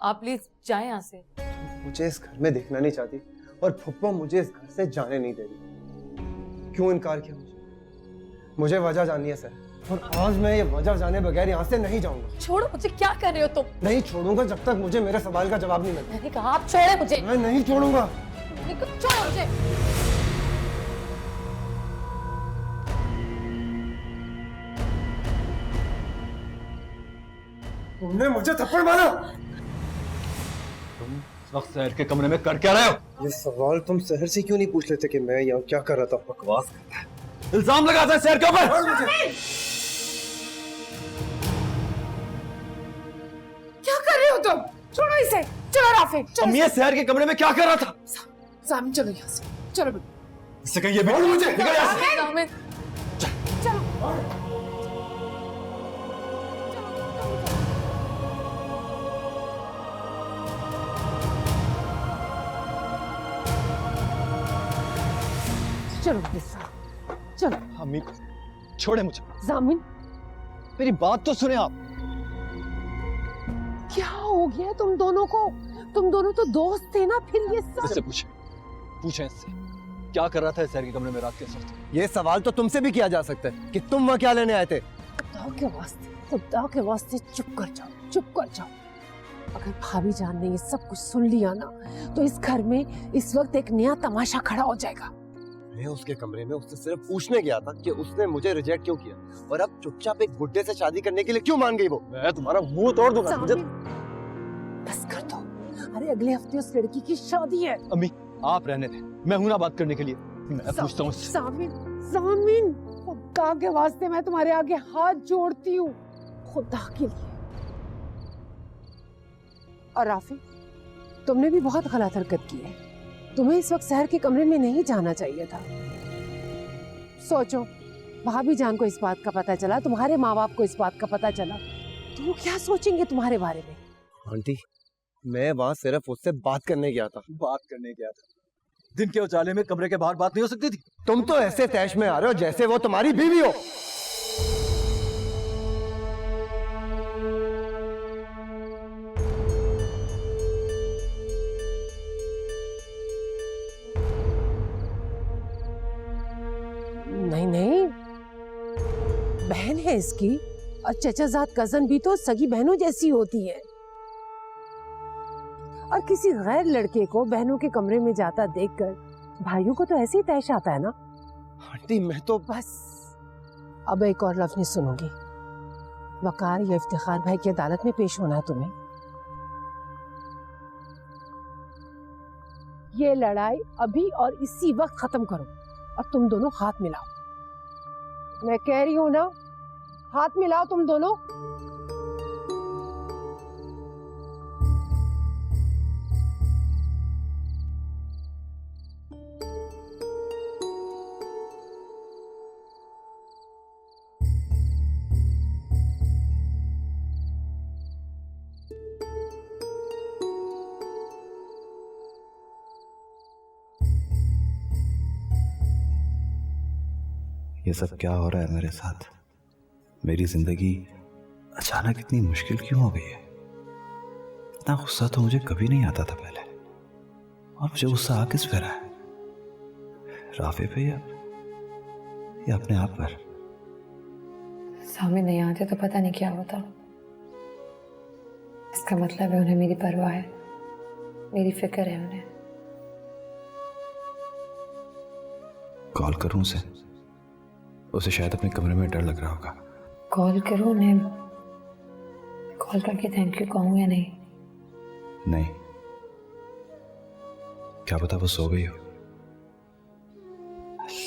आप प्लीज जाएं यहाँ से। मुझे इस घर में देखना नहीं चाहती और फुप्पो मुझे इस घर से जाने नहीं दे रही। क्यों इनकार किया मुझे वजह जाननी है सर, और आज मैं ये वजह जाने बगैर यहाँ से नहीं जाऊंगा। छोड़ो मुझे, क्या कर रहे हो तुम? नहीं छोड़ूंगा जब तक मुझे मेरे सवाल का जवाब नहीं मिलता। मैंने कहा आप छोड़े मुझे। मैं नहीं छोड़ूंगा। छोड़ो मुझे। तुमने मुझे थप्पड़ मारा। तुम इस वक्त शहर के कमरे में कर क्या रहे हो? ये सवाल तुम शहर से क्यों नहीं पूछ लेते कि मैं यहाँ क्या कर रहा था? बकवास करता है, इल्जाम लगाता है शहर के ऊपर। क्या कर रहे हो तुम? छोड़ो इसे। चलो राफे, चलो। अम्मी, ये शहर के कमरे में क्या कर रहा था? सामने चलो यहाँ से, चलो बेटा। इससे कहिए भी मुझे निकल यहाँ से। जामिन, चलो। चलो बेटा, चलो। अम्मी छोड़े मुझे। जामिन, मेरी बात तो सुने आप। क्या हो गया तुम दोनों को? तुम दोनों तो दोस्त थे ना, फिर ये सब। इससे पूछे इससे क्या कर रहा था शहर के कमरे में रात के वक्त? ये सवाल तो तुमसे भी किया जा सकता है कि तुम वहाँ क्या लेने आए थे? खुदा के वास्ते चुप कर जाओ, चुप कर जाओ। अगर भाभी जान ने ये सब कुछ सुन लिया ना, तो इस घर में इस वक्त एक नया तमाशा खड़ा हो जाएगा। मैं उसके कमरे में उससे सिर्फ पूछने गया था कि उसने मुझे रिजेक्ट क्यों किया, और अब चुपचाप एक बुड्ढे से शादी करने के लिए क्यों मान गई वो? मैं तुम्हारा मुंह तोड़ दूंगा। मुझे बस कर दो। अरे अगले हफ्ते उस लड़की की शादी है। अम्मी आप रहने दें, मैं हूं ना बात करने के लिए। मैं पूछता हूँ उससे। सामिन, खुदा के वास्ते मैं तुम्हारे आगे हाथ जोड़ती हूँ, खुदा के लिए। और राफी, तुमने भी बहुत गलत हरकत की है। तुम्हें इस वक्त शहर के कमरे में नहीं जाना चाहिए था। सोचो, भाभी जान को इस बात का पता चला, तुम्हारे माँ बाप को इस बात का पता चला, तो वो क्या सोचेंगे तुम्हारे बारे में? आंटी, मैं वहाँ सिर्फ उससे बात करने गया था। बात करने गया था? दिन के उजाले में कमरे के बाहर बात नहीं हो सकती थी? तुम तो ऐसे तैश में आ रहे हो जैसे वो तुम्हारी बीवी हो। नहीं नहीं, बहन है इसकी, और चचाजाद कजन भी तो सगी बहनों जैसी होती है। और किसी गैर लड़के को बहनों के कमरे में जाता देखकर भाइयों को तो ऐसे ही तैश आता है ना। आंटी मैं तो बस, अब एक और लफ्ज नहीं सुनूंगी। वकार या इफ्तिखार भाई की अदालत में पेश होना है तुम्हें। ये लड़ाई अभी और इसी वक्त खत्म करो, और तुम दोनों हाथ मिलाओ। मैं कह रही हूं ना, हाथ मिलाओ तुम दोनों। ये सब क्या हो रहा है मेरे साथ? मेरी जिंदगी अचानक इतनी मुश्किल क्यों हो गई है? इतना गुस्सा तो मुझे कभी नहीं आता था पहले, और मुझे गुस्सा आ किस पे रहा है? राफे पे या अपने आप पर? सामने नहीं आते तो पता नहीं क्या होता। इसका मतलब है उन्हें मेरी परवाह है, मेरी फिक्र है उन्हें। कॉल करूं उसे शायद अपने कमरे में डर लग रहा होगा। कॉल करूं उन्हें? कॉल करके थैंक यू कहूं या नहीं? नहीं, क्या पता वो सो गई हो।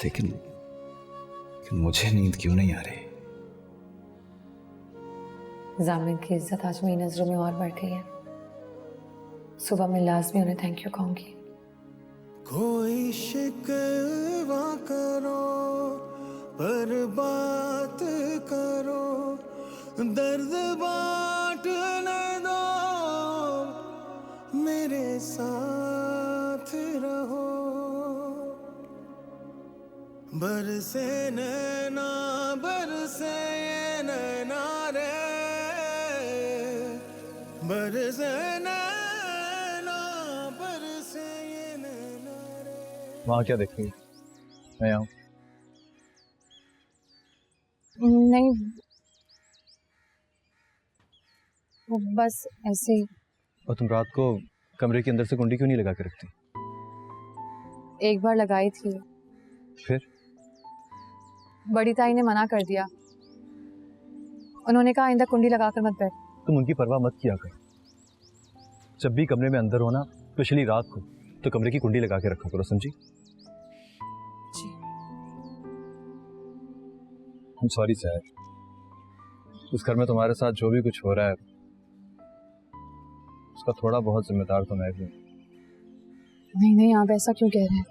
लेकिन मुझे नींद क्यों नहीं आ रही? जामिन की इज्जत आज मेरी नजरों में और बढ़ गई है। सुबह मैं लाजमी उन्हें थैंक यू कहूंगी। कोई शिकवा करो पर बात करो, दर्द बांटने दो, मेरे साथ रहो। बरसे नैना बरसे नैना रे, बरसे नैना वहाँ क्या देख रही है? मैं आऊँ? नहीं, वो बस ऐसे ही। और तुम रात को कमरे के अंदर से कुंडी क्यों नहीं लगा के रखती? एक बार लगाई थी, फिर? बड़ी ताई ने मना कर दिया। उन्होंने कहा आइंदा कुंडी लगाकर मत बैठ। तुम उनकी परवाह मत किया कर। जब भी कमरे में अंदर होना, स्पेशली रात को, तो कमरे की कुंडी लगा के रखा करो, समझी? जी। I'm sorry sir. उस घर में तुम्हारे साथ जो भी कुछ हो रहा है उसका थोड़ा बहुत जिम्मेदार तो मैं भी हूँ। नहीं नहीं, आप ऐसा क्यों कह रहे हैं?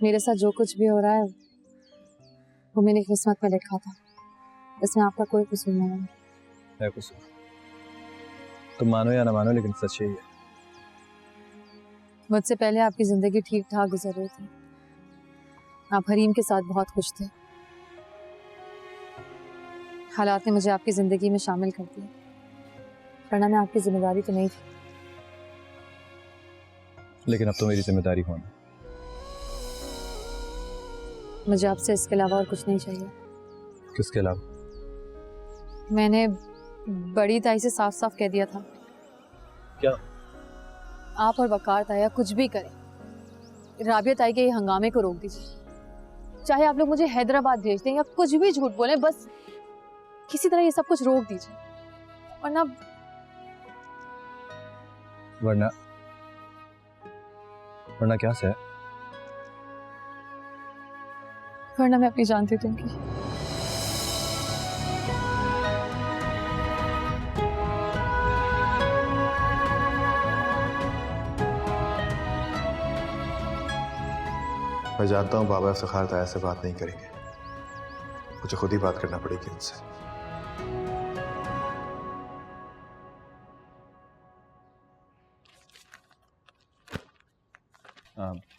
मेरे साथ जो कुछ भी हो रहा है वो मेरी किस्मत में लिखा था। इसमें आपका कोई कसूर नहीं है। है कसूर। तुम मानो या ना मानो, लेकिन सच यही है। मुझसे पहले आपकी जिंदगी ठीक ठाक गुजर रही थी। आप हरीम के साथ बहुत खुश थे। हालात ने मुझे आपकी जिंदगी में शामिल कर दिया, वरना मैं आपकी जिम्मेदारी तो नहीं थी। लेकिन अब तो मेरी जिम्मेदारी होना। मुझे आपसे इसके अलावा और कुछ नहीं चाहिए। किसके अलावा? मैंने बड़ी ताई से साफ साफ कह दिया था। क्या? आप और वकार ताया कुछ भी करें, राबिया ताई के ये हंगामे को रोक दीजिए। चाहे आप लोग मुझे हैदराबाद भेज दें या कुछ भी झूठ बोलें, बस किसी तरह ये सब कुछ रोक दीजिए। वरना वरना वरना क्या से? वरना मैं अपनी जान दे दूंगी। मैं जानता हूँ बाबा इफ्तिखार ताया से बात नहीं करेंगे, मुझे खुद ही बात करना पड़ेगी उनसे।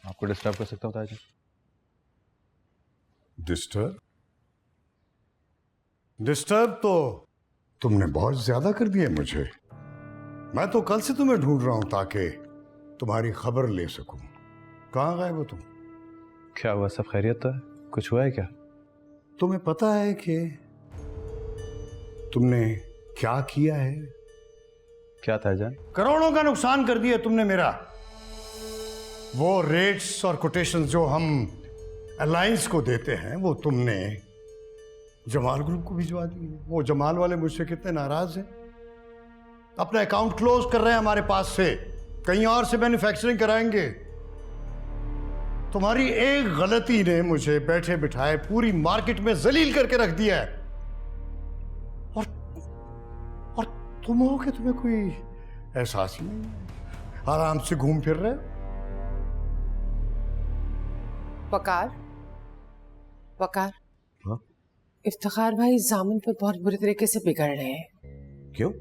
आपको डिस्टर्ब कर सकता हूँ ताया जी? डिस्टर्ब? डिस्टर्ब तो तुमने बहुत ज्यादा कर दिया मुझे। मैं तो कल से तुम्हें ढूंढ रहा हूं ताकि तुम्हारी खबर ले सकूं। कहाँ गए वो तुम? क्या हुआ, सब खैरियत तो है? कुछ हुआ है क्या? तुम्हें पता है कि तुमने क्या किया है? क्या ताया जान? करोड़ों का नुकसान कर दिया तुमने मेरा। वो रेट्स और कोटेशंस जो हम अलायंस को देते हैं वो तुमने जमाल ग्रुप को भिजवा दिए। वो जमाल वाले मुझसे कितने नाराज हैं। अपना अकाउंट क्लोज कर रहे हैं हमारे पास से, कहीं और से मैन्युफैक्चरिंग कराएंगे। तुम्हारी एक गलती ने मुझे बैठे बिठाए पूरी मार्केट में जलील करके रख दिया है। और तुम हो कि तुम्हें कोई एहसास ही नहीं है, आराम से घूम फिर रहे हो। वकार, वकार। हाँ? इफ्तिखार भाई जामिन पर बहुत बुरे तरीके से बिगड़ रहे हैं। क्यों?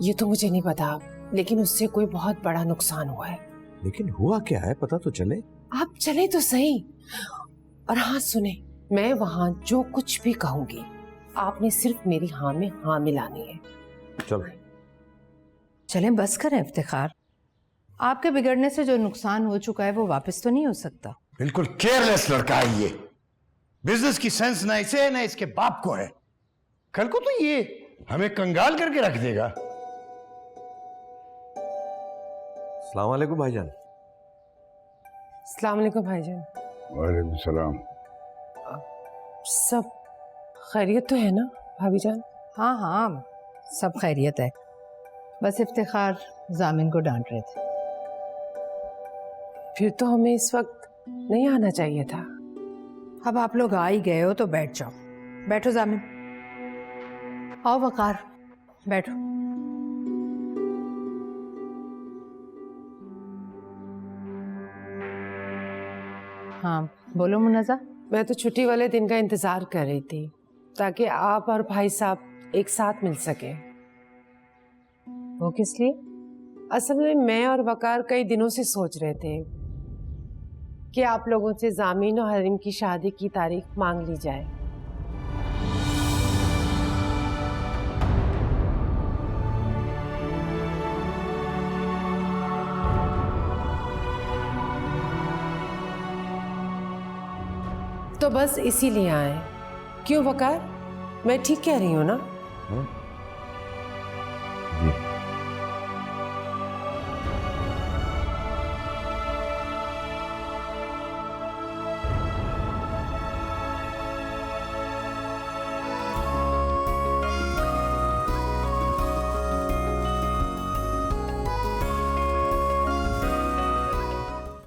ये तो मुझे नहीं पता, लेकिन उससे कोई बहुत बड़ा नुकसान हुआ है। लेकिन हुआ क्या है, पता तो चले। आप चले तो सही। और हाँ सुने, मैं वहां जो कुछ भी कहूंगी आपने सिर्फ मेरी हाँ में हाँ मिलानी है। चलो चलें, बस करें इफ्तिखार। आपके बिगड़ने से जो नुकसान हो चुका है वो वापस तो नहीं हो सकता। बिल्कुल केयरलेस लड़का है ये। बिजनेस की सेंस ना इसे है ना इसके बाप को है। कल को तो ये हमें कंगाल करके रख देगा। अस्सलाम वालेकुम भाईजान। अस्सलाम वालेकुम भाईजान। वालेकुम सलाम। सब खैरियत तो है ना भाभी जान? हाँ हाँ, सब खैरियत है। बस इफ्तिखार जामिन को डांट रहे थे। फिर तो हमें इस वक्त नहीं आना चाहिए था। अब आप लोग आ ही गए हो तो बैठ जाओ। बैठो जामिन। आओ वकार, बैठो। हाँ बोलो मुन्नज़ा। मैं तो छुट्टी वाले दिन का इंतजार कर रही थी ताकि आप और भाई साहब एक साथ मिल सके। वो किस लिए? असल में मैं और वकार कई दिनों से सोच रहे थे कि आप लोगों से जामीन और हरीम की शादी की तारीख मांग ली जाए। तो बस इसीलिए आए। क्यों वकार, मैं ठीक कह रही हूँ ना? जी